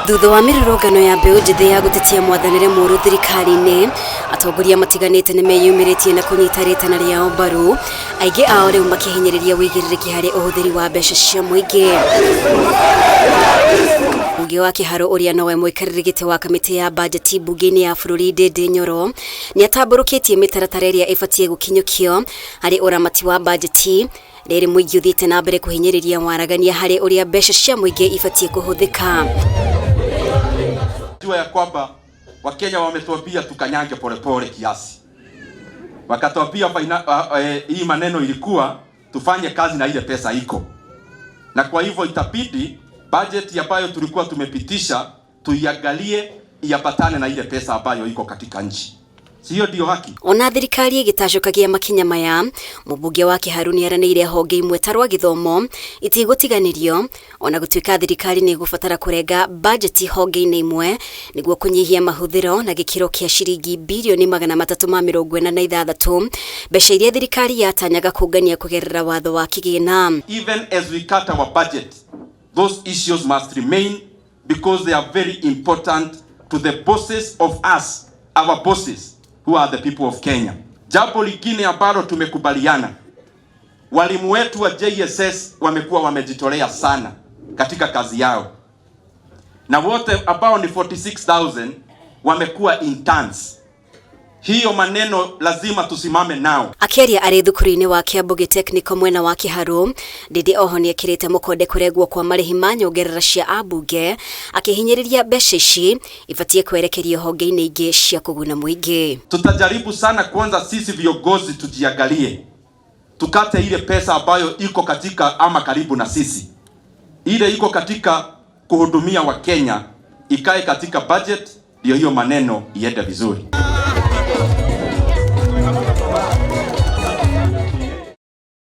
Thutha wa mirurungano ya mbeũ njĩthĩ ya gũtetia mwathanĩre mũru thirikari-inĩ, atongoria matiganĩte nĩ meyumĩrĩtie na kũnyita rĩtana rĩao mbaru, aingĩ ao rĩu makĩhinyĩrĩria wĩigĩrĩrĩki harĩ ũhũthĩri wa mbeca cia mũingĩ. Mũmbunge wa Kĩharũ ũrĩa nowe mũikarĩri gĩtĩ wa kamĩtĩ ya bajeti mbunge-inĩ ya bũrũri Ndĩndĩ Nyoro nĩ atambũrũkĩtie mĩtaratara ĩrĩa ĩbatiĩ gũkinyũkio harĩ ũramati wa bajeti rĩrĩ mũingĩ ũthiĩte na mbere kũhinyĩrĩria waragania harĩ ũrĩa mbeca cia mũingĩ ibatiĩ kũhũthĩka. Ya kwamba Wakenya wametuambia tukanyange polepole kiasi. Wakatuambia hii maneno ilikuwa tufanye kazi na ile pesa iko. Na kwa hivyo itabidi budget ambayo tulikuwa tumepitisha tuiangalie iapatane na ile pesa ambayo iko katika nchi. Sio ndio haki? Ona thirikari igĩtacokagia makinya maya, mũmbunge wa Kĩharũ nĩ aranĩire honge imwe ta rwa gĩthomo itigũtiganĩrio, ona gũtuĩka thirikari nĩ ĩgũbatara kũrenga bajeti honge-inĩ imwe nĩguo kũnyihia mahũthĩro na gĩkĩro kĩa ciringi birioni 346 mbeca iria thirikari yatanyaga kũngania kũgerera watho wa kĩgĩna. Even as we cut our budget, those issues must remain because they are very important to the bosses of us, our bosses, who are the people of Kenya. Jambo lingine ambalo tumekubaliana, walimu wetu wa JSS wamekuwa wamejitolea sana katika kazi yao, na wote ambao ni 46,000 wamekuwa interns. Hiyo maneno lazima tusimame nao. Akĩaria arĩ thukuru-inĩ wa Kiamboge Technical mwena wa Kĩharũ, Ndĩndĩ oho nĩ ekĩrĩte mũkonde kũregwo kwa marĩhi ma nyongerera cia ambunge, akĩhinyĩrĩria mbeca ici ibatiĩ kwerekerio honge-inĩ ingĩ cia kũguna mũingĩ. Tutajaribu sana kwanza sisi viongozi tujiangalie, tukate ile pesa ambayo iko katika ama karibu na sisi, ile iko katika kuhudumia Wakenya ikae katika budget, ndio hiyo maneno iende vizuri.